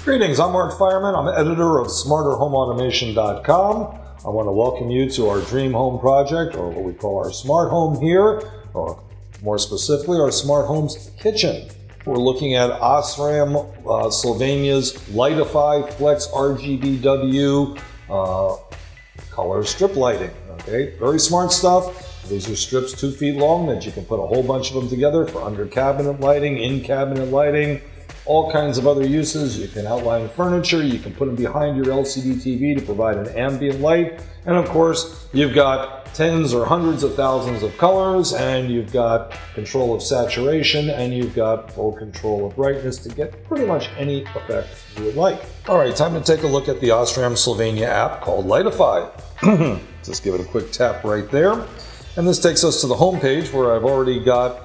Greetings, I'm Mark Feierman. I'm editor of SmarterHomeAutomation.com. I want to welcome you to our dream home project, or what we call our smart home here, or more specifically, our smart home's kitchen. We're looking at Osram Sylvania's Lightify Flex RGBW color strip lighting. Okay, very smart stuff. These are strips 2 feet long that you can put a whole bunch of them together for under cabinet lighting, in cabinet lighting, all kinds of other uses. You can outline furniture, you can put them behind your LCD TV to provide an ambient light, and of course you've got tens or hundreds of thousands of colors, and you've got control of saturation, and you've got full control of brightness to get pretty much any effect you would like. Alright, time to take a look at the Osram Sylvania app called Lightify. Just give it a quick tap right there, and this takes us to the home page where I've already got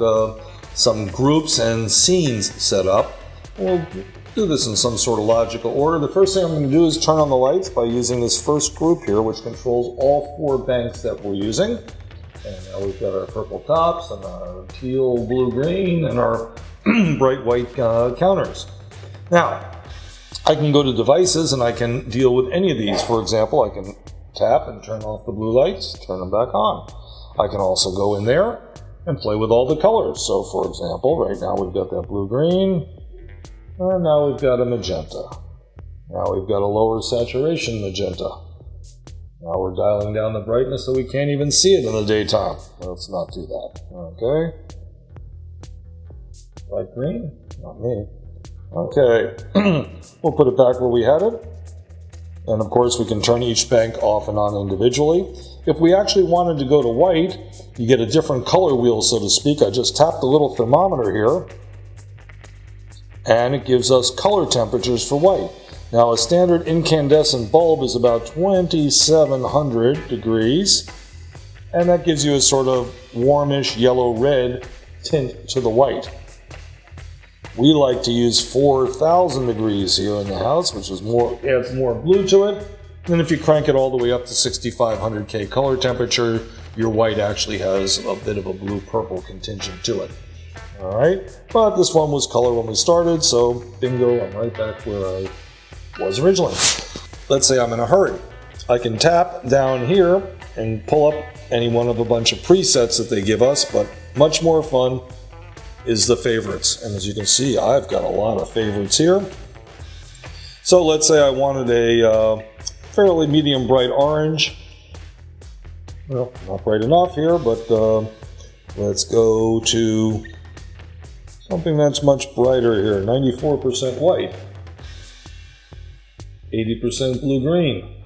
some groups and scenes set up. We'll do this in some sort of logical order. The first thing I'm going to do is turn on the lights by using this first group here, which controls all 4 banks that we're using. And now we've got our purple tops and our teal, blue, green, and our bright white counters. Now, I can go to devices and I can deal with any of these. For example, I can tap and turn off the blue lights, turn them back on. I can also go in there and play with all the colors. So for example, right now we've got that blue-green, and now we've got a magenta. Now we've got a lower saturation magenta. Now we're dialing down the brightness so we can't even see it in the daytime. Let's not do that. Okay. Light green? Not me. Okay. We'll put it back where we had it. And of course we can turn each bank off and on individually. If we actually wanted to go to white, you get a different color wheel, so to speak. I just tap the little thermometer here, and it gives us color temperatures for white. Now a standard incandescent bulb is about 2700 degrees, and that gives you a sort of warmish yellow-red tint to the white. We like to use 4000 degrees here in the house, which is adds more blue to it. And if you crank it all the way up to 6500 K color temperature, your white actually has a bit of a blue-purple contingent to it. Alright, but this one was color when we started, so bingo, I'm right back where I was originally. Let's say I'm in a hurry. I can tap down here and pull up any one of a bunch of presets that they give us, but much more fun is the favorites. And as you can see, I've got a lot of favorites here. So let's say I wanted a fairly medium bright orange. Well, not bright enough here, but let's go to something that's much brighter here, 94% white, 80% blue-green.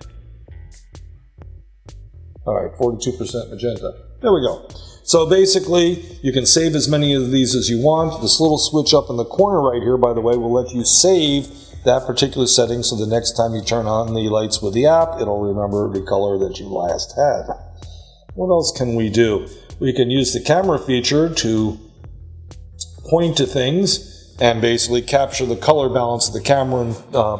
Alright, 42% magenta. There we go. So basically, you can save as many of these as you want. This little switch up in the corner right here, by the way, will let you save that particular setting, so the next time you turn on the lights with the app, it'll remember the color that you last had. What else can we do? We can use the camera feature to point to things and basically capture the color balance of the camera and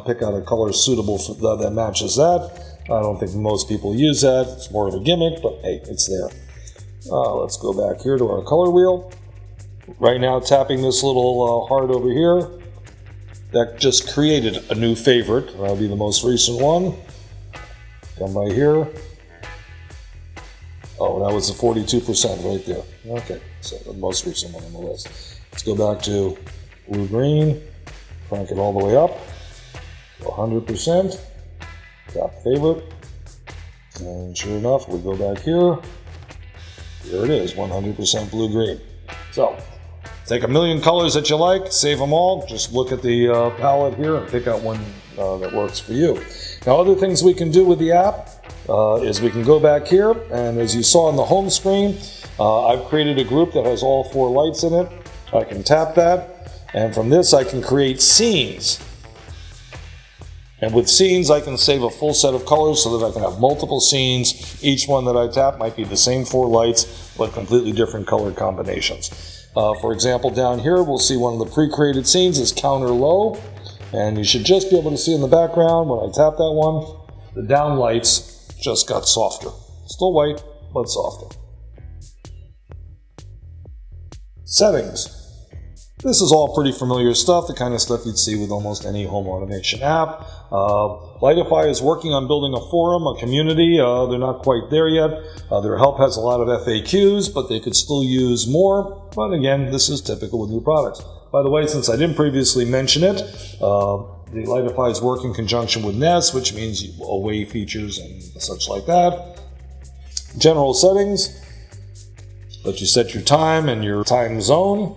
pick out a color suitable for that matches that. I don't think most people use that. It's more of a gimmick, but hey, it's there. Let's go back here to our color wheel. Right now, tapping this little heart over here, that just created a new favorite. That'll be the most recent one. Come by here. Oh, that was the 42% right there. Okay, so the most recent one on the list. Let's go back to blue-green, crank it all the way up to 100%, tap favorite, and sure enough, we go back here, it is, 100% blue-green. So, take a million colors that you like, save them all, just look at the palette here and pick out one that works for you. Now, other things we can do with the app is we can go back here, and as you saw on the home screen, I've created a group that has all 4 lights in it. I can tap that, and from this I can create scenes. And with scenes I can save a full set of colors so that I can have multiple scenes. Each one that I tap might be the same 4 lights, but completely different color combinations. For example, down here we'll see one of the pre-created scenes is counter low, and you should just be able to see in the background when I tap that one, the down lights just got softer. Still white, but softer. Settings. This is all pretty familiar stuff, the kind of stuff you'd see with almost any home automation app. Lightify is working on building a forum, a community. They're not quite there yet. Their help has a lot of FAQs, but they could still use more. But again, this is typical with new products. By the way, since I didn't previously mention it, the Lightify's work in conjunction with Nest, which means away features and such like that. General settings, let you set your time and your time zone.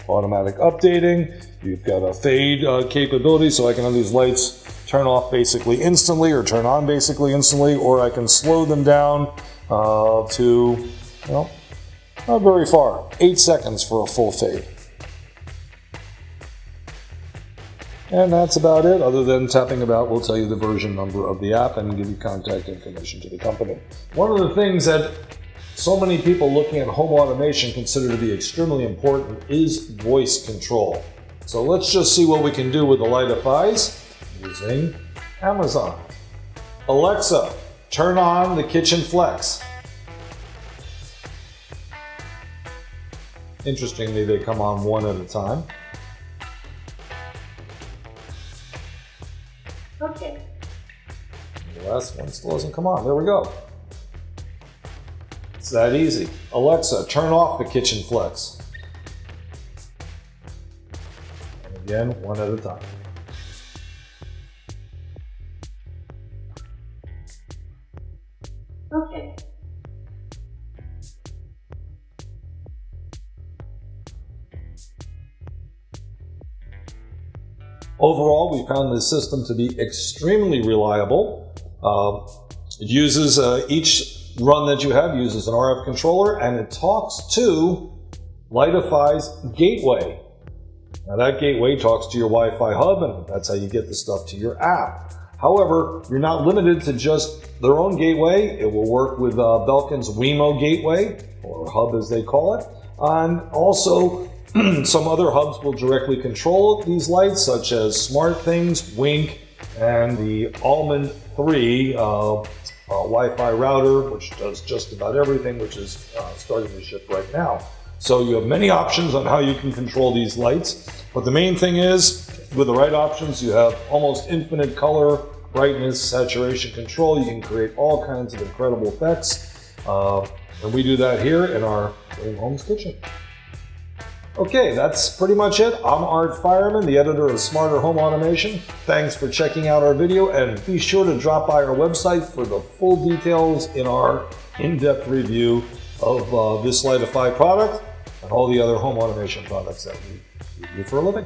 Automatic updating. You've got a fade capability, so I can have these lights turn off basically instantly or turn on basically instantly, or I can slow them down to, well, not very far, 8 seconds for a full fade. And that's about it. Other than tapping about will tell you the version number of the app and give you contact information to the company. One of the things that so many people looking at home automation consider to be extremely important is voice control. So let's just see what we can do with the Lightifys using Amazon. Alexa, turn on the kitchen flex. Interestingly, they come on one at a time. Okay. The last one still doesn't come on. There we go. It's that easy. Alexa, turn off the kitchen flex. And again, one at a time. Okay. Overall, we found this system to be extremely reliable. It uses each run that you have uses an RF controller, and it talks to Lightify's gateway. Now that gateway talks to your Wi-Fi hub, and that's how you get the stuff to your app. However, you're not limited to just their own gateway. It will work with Belkin's Wemo gateway, or hub as they call it, and also some other hubs will directly control these lights, such as SmartThings, Wink, and the Almond 3 Wi-Fi router, which does just about everything, which is starting to ship right now. So you have many options on how you can control these lights, but the main thing is, with the right options, you have almost infinite color, brightness, saturation control. You can create all kinds of incredible effects, and we do that here in our Dream Homes kitchen. Okay, that's pretty much it. I'm Art Feierman, the editor of Smarter Home Automation. Thanks for checking out our video, and be sure to drop by our website for the full details in our in-depth review of this Lightify product and all the other home automation products that we review for a living.